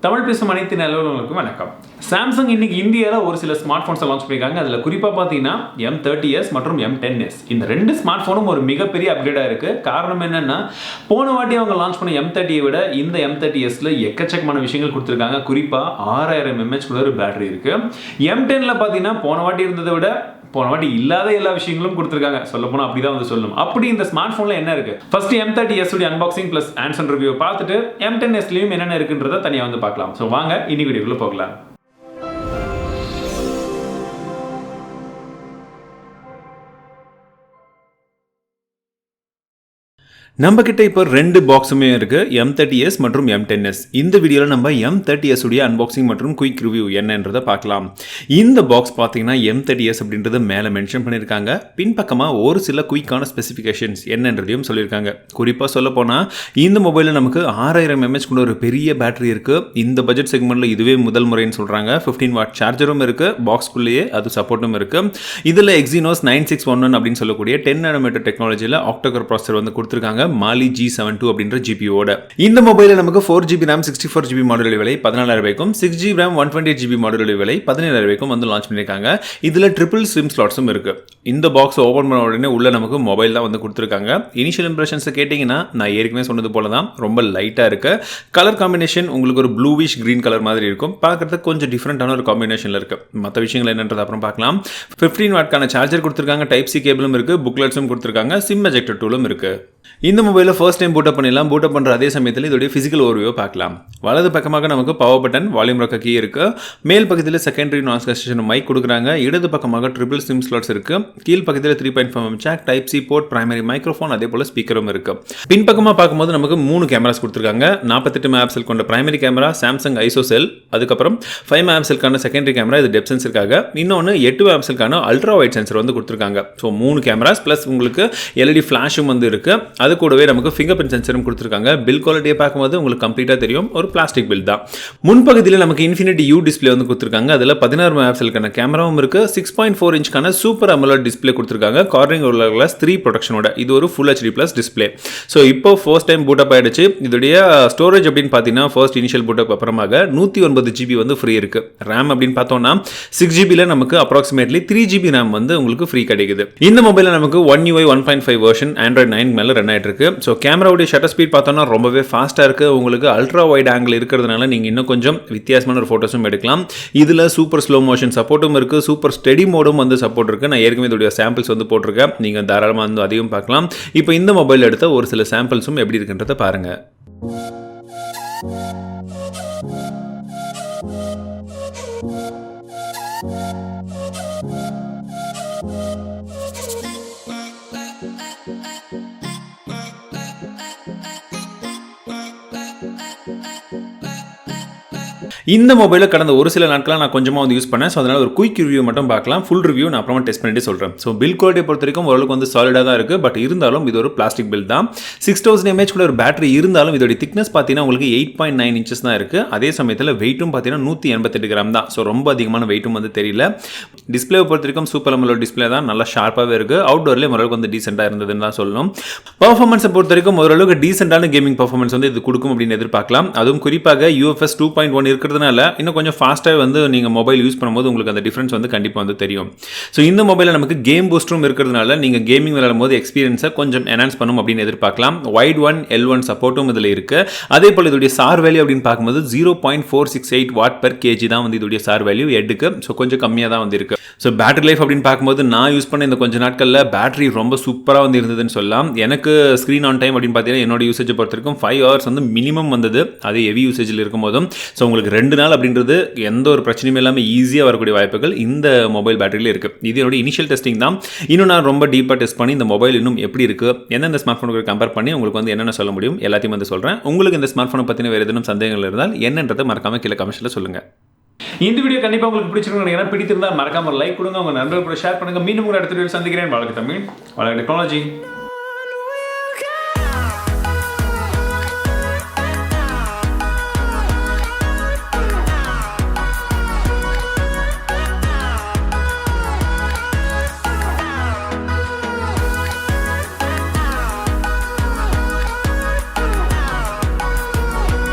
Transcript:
தமிழ் பேசும் அனைத்து நல்லவர்களுக்கும் வணக்கம். சாம்சங் இன்னைக்கு இந்தியாவில் ஒரு சில ஸ்மார்ட் ஃபோன்ஸை லான்ச் பண்ணியிருக்காங்க. அதில் குறிப்பாக பார்த்தீங்கன்னா M30s மற்றும் M10s இந்த ரெண்டு ஸ்மார்ட் ஃபோனும் ஒரு மிகப்பெரிய அப்கிரேடாக இருக்குது. காரணம் என்னென்னா, போன வாட்டி அவங்க லான்ச் பண்ண M30 விட இந்த M30sல எக்கச்சக்கமான விஷயங்கள் கொடுத்துருக்காங்க. குறிப்பாக 6000 mAh ஒரு பேட்டரி இருக்குது. M10ல பார்த்தீங்கன்னா போன வாட்டி இருந்ததை விட போன வாட்டி இல்லாத எல்லா விஷயங்களும் கொடுத்துருக்காங்க. சொல்ல போனால் அப்படி தான் வந்து சொல்லணும். அப்படி இந்த ஸ்மார்ட் ஃபோனில் என்ன இருக்குது, ஃபர்ஸ்ட் M30s உடைய அன்பாக்சிங் ப்ளஸ் ஆன்சர் ரிவ்யூ பார்த்துட்டு M10sலையும் என்னென்ன இருக்குன்றதை தனியாக வந்து பார்க்கலாம். ஸோ வாங்க இன்னைக்கு வீடியோக்குள்ள போகலாம். நம்ம கிட்ட இப்போ ரெண்டு பாக்ஸுமே இருக்கு, M30s மற்றும் M10s. இந்த வீடியோவில் நம்ம M30s உடைய அன்பாக்சிங் மற்றும் குயிக் ரிவ்யூ என்னன்றதை பார்க்கலாம். இந்த பாக்ஸ் பார்த்தீங்கன்னா M30s அப்படின்றத மேலே மென்ஷன் பண்ணியிருக்காங்க. பின்பக்கமாக ஒரு சில குயிக்கான ஸ்பெசிஃபிகேஷன்ஸ் என்னன்றதையும் சொல்லியிருக்காங்க. குறிப்பாக சொல்ல போனால் இந்த மொபைலில் நமக்கு 6000 mAh கூட ஒரு பெரிய பேட்டரி இருக்கு. இந்த பட்ஜெட் செக்மெண்ட்டில் இதுவே முதல் முறைன்னு சொல்கிறாங்க. 15 வாட் சார்ஜரும் இருக்கு, பாக்ஸ்குள்ளேயே அது சப்போர்ட்டும் இருக்கு. இதில் Exynos 9611 அப்படின்னு சொல்லக்கூடிய 10 nanometer டெக்னாலஜியில் ஆக்டோகோர் ப்ராசஸர் வந்து கொடுத்துருக்காங்க. Mali G72 அப்படின்ற GPU-ஓட இந்த மொபைலில் நமக்கு 4GB RAM 64GB மாடல் விலை 14000 ரூபாய்க்கும் 6GB RAM 128GB மாடல் விலை 17000 ரூபாய்க்கும் வந்து லான்ச் பண்ணியிருக்காங்க. இதில் ட்ரிபிள் சிம் ஸ்லாட்ஸும் இருக்கு. இந்த பாக்ஸ் ஓபன் பண்ண உடனே உள்ள நமக்கு மொபைல் தான் வந்து கொடுத்துருக்காங்க. இனிஷியல் இம்ப்ரெஷன்ஸை கேட்டிங்கன்னா நான் ஏற்கனவே சொன்னது போல தான் ரொம்ப லைட்டாக இருக்கு. கலர் காம்பினேஷன் உங்களுக்கு ஒரு ப்ளூவிஷ் கிரீன் கலர் மாதிரி இருக்கும். பார்க்கறதுக்கு கொஞ்சம் டிஃப்ரெண்டான ஒரு காம்பினேஷனில் இருக்கு. மற்ற விஷயங்கள் என்னன்றது அப்புறம் பார்க்கலாம். 15 வாட்கான சார்ஜர் கொடுத்துருக்காங்க, டைப் சி கேபிளும் இருக்கு, புக்லெட்ஸும் கொடுத்துருக்காங்க, சிம் எஜெக்டர் டூலும் இருக்கு. இந்த மொபைலில் ஃபர்ஸ்ட் டைம் பூட்டப் பண்ணிடலாம். பூட்டப் பண்ணுற அதே சமயத்தில் இதோடைய ஃபிசிக்கல் ஓவர்வியூ பார்க்கலாம். வலது பக்கமாக நமக்கு power button, volume rocker key இருக்கு. மேல் பக்கத்தில் செகண்டரி நாய்ஸ் கேன்சலேஷன் மைக் கொடுக்குறாங்க. இடது பக்கமாக ட்ரிபிள் சிம் ஸ்லாட்ஸ் இருக்கு. கீழ் பக்கத்தில் 3.5mm jack, type C port, primary microphone, அதே போல ஸ்பீக்கரும் இருக்கு. பின்பக்கமாக பார்க்கும்போது நமக்கு 3 கேமராஸ் கொடுத்துருக்காங்க. 48 மெகாபிக்சல் கொண்ட பிரைமரி கேமரா, சாம்சங் ஐசோ செல், அதுக்கப்புறம் 5 மெகாபிக்சலுக்கான செகண்டரி கேமரா, இது டெப்த் சென்சருக்காக. இன்னொன்று 8 மெகாபிக்சலுக்கான அல்ட்ரா வைட் சென்சர் வந்து கொடுத்துருக்காங்க. ஸோ 3 கேமராஸ் ப்ளஸ் உங்களுக்கு LED ஃபிளாஷும் வந்து இருக்கு. அது கூடவே நமக்கு ஃபிங்கர் பிரிண்ட் சென்சரும் கொடுத்துருக்காங்க. பில் குவாலிட்டியை பார்க்கும்போது உங்களுக்கு கம்ப்ளீட்டாக தெரியும், ஒரு பிளாஸ்டிக் பில் தான். முன்பகுதியில் நமக்கு இன்ஃபினிட்டி யூ டிஸ்பிளே வந்து கொடுத்துருக்காங்க. அதில் 16 மெகாபிக்சலுக்கான கேமராவும் இருக்கு. 6.4 இன்ச்க்கான சூப்பர் அமோலட் டிஸ்பிளே கொடுத்துருக்காங்க. Corning class 3 ப்ரொடக்ஷனோட. இது ஒரு full HD plus display. So இப்போ ஃபர்ஸ்ட் டைம் பூட்டப் ஆயிடுச்சு. இதோடைய ஸ்டோரேஜ் அப்படின்னு பார்த்தீங்கன்னா ஃபர்ஸ்ட் இனிஷியல் பூட்டப் அப்புறமாக 109GB வந்து ஃப்ரீ இருக்கு. RAM அப்படின்னு பார்த்தோம்னா 6GBல நமக்கு அப்ராக்சிமேட்லி 3GB RAM வந்து உங்களுக்கு ஃப்ரீ கிடைக்குது. இந்த மொபைலில் நமக்கு One UI 1.5 வெர்ஷன் Android 9 மேலே ரன் ஆயிட்டு இருக்கு. ஸோ கேமராவுடைய ஷட்டர் ஸ்பீட் பார்த்தோன்னா ரொம்பவே ஃபாஸ்ட்டாக இருக்குது. உங்களுக்கு அல்ட்ரா வைட் ஆங்கிள் இருக்கிறதுனால நீங்கள் இன்னும் கொஞ்சம் வித்தியாசமான ஒரு ஃபோட்டோஸும் எடுக்கலாம். இதில் சூப்பர் ஸ்லோ மோஷன் சப்போர்ட்டும் இருக்குது, சூப்பர் ஸ்டெடி மோடும் வந்து சப்போர்ட் இருக்குது. நான் ஏற்கனவே இதோடைய சாம்பிள்ஸ் வந்து போட்டிருக்கேன், நீங்கள் தாராளமாக வந்து அதையும் பார்க்கலாம். இப்போ இந்த மொபைல் எடுத்த ஒரு சில சாம்பிள்ஸும் எப்படி இருக்குன்றதை பாருங்கள். இந்த மொபைலில் கடந்த ஒரு சில நாட்களாக நான் கொஞ்சமாக வந்து யூஸ் பண்ணேன். ஸோ அதனால் ஒரு குயிக் ரிவ்யூ மட்டும் பார்க்கலாம். ஃபுல் ரிவ்யூ நான் அப்புறமா டெஸ்ட் பண்ணிட்டு சொல்கிறேன். ஸோ பில் குவாலிட்டியை பொறுத்த வரைக்கும் ஓரளவுக்கு வந்து சாலிடாக தான் இருக்குது. பட் இருந்தாலும் இது ஒரு பிளாஸ்டிக் பில் தான். 6000 mAh கூட ஒரு பேட்டரி இருந்தாலும் இதோட திக்னஸ் பார்த்தீங்கன்னா உங்களுக்கு 8.9 inches தான் இருக்குது. அதே சமயத்தில் வெயிட்டும் பார்த்தீங்கன்னா 188 கிராம் தான். ஸோ ரொம்ப அதிகமான வெயிட்டும் வந்து தெரியல. டிஸ்பிளேவை பொறுத்த வரைக்கும் சூப்பர் அமோலட் டிஸ்பிளே தான், நல்லா ஷார்ப்பாகவே இருக்குது. அவுட்டோர்லேயே ஓரளவுக்கு வந்து டீசெண்டாக இருந்ததுன்னு தான் சொல்லணும். பர்ஃபார்மன்ஸை பொறுத்த வரைக்கும் ஓரளவுக்கு டீசெண்டான கேமிங் பர்ஃபார்மன்ஸ் வந்து இது கொடுக்கும் அப்படின்னு எதிர்பார்க்கலாம். அதுவும் குறிப்பாக UFS 2.1 இருக்கிறதுனால இன்னும் கொஞ்சம் ஃபாஸ்ட்டாக வந்து நீங்கள் மொபைல் யூஸ் பண்ணும்போது உங்களுக்கு அந்த டிஃப்ரென்ஸ் வந்து கண்டிப்பாக வந்து தெரியும். ஸோ இந்த மொபைலில் நமக்கு கேம் பூஸ்டரும் இருக்கிறதுனால நீங்கள் கேமிங் விளையாடும் போது எக்ஸ்பீரியன்ஸை கொஞ்சம் என்ஹான்ஸ் பண்ணும் அப்படின்னு எதிர்பார்க்கலாம். வைட் 1 L1 சப்போர்ட்டும் இதில் இருக்குது. அதே போல் இதோடைய சார் வேல்யூ அப்படின்னு பார்க்கும்போது 0.468 Watt/kg தான் வந்து இதோடைய சார் வேல்யூ எடுக்கு. ஸோ கொஞ்சம் கம்மியாக தான் வந்து இருக்குது. ஸோ பேட்டரி லைஃப் அப்படின்னு பார்க்கும்போது நான் யூஸ் பண்ண இந்த கொஞ்சம் நாட்களில் பேட்டரி ரொம்ப சூப்பராக வந்து இருந்ததுன்னு சொல்லலாம். எனக்கு ஸ்க்ரீன் ஆன் டைம் அப்படின்னு பார்த்தீங்கன்னா என்னோட யூசேஜை பொறுத்த வரைக்கும் 5 hours வந்து மினிமம் வந்தது. அது ஹெவி யூசேஜில் இருக்கும்போதும். ஸோ உங்களுக்கு 2 நாள் அப்படின்றது எந்த ஒரு பிரச்சனையும் இல்லாமல் ஈஸியாக வரக்கூடிய வாய்ப்புகள் இந்த மொபைல் பேட்டரியில் இருக்குது. இது என்னோட இனிஷியல் டெஸ்டிங் தான். இன்னும் நான் ரொம்ப டீப்பாக டெஸ்ட் பண்ணி இந்த மொபைல் இன்னும் எப்படி இருக்குது, எந்தெந்த ஸ்மார்ட் ஃபோனுக்கு கம்பேர் பண்ணி உங்களுக்கு வந்து என்னென்ன சொல்ல முடியும் எல்லாத்தையும் வந்து சொல்கிறேன். உங்களுக்கு இந்த ஸ்மார்ட் ஃபோனை பற்றின வேறு எதுவும் சந்தேகங்கள் இருந்தால் என்னன்றதை மறக்காமல் கீழே கமெண்ட்ஸில் சொல்லுங்கள். இந்த வீடியோ கண்டிப்பாக உங்களுக்கு பிடிச்சிருக்கும். பிடித்திருந்தால் மறக்காமல் லைக் கொடுங்க, உங்கள் நண்பர்கள் கூட ஷேர் பண்ணுங்கள். மீண்டும் ஒரு அடுத்த வீடியோ சந்திக்கிறேன். வாழ்க்கை தமிழ், வாழ்க்கை டெக்னாலஜி.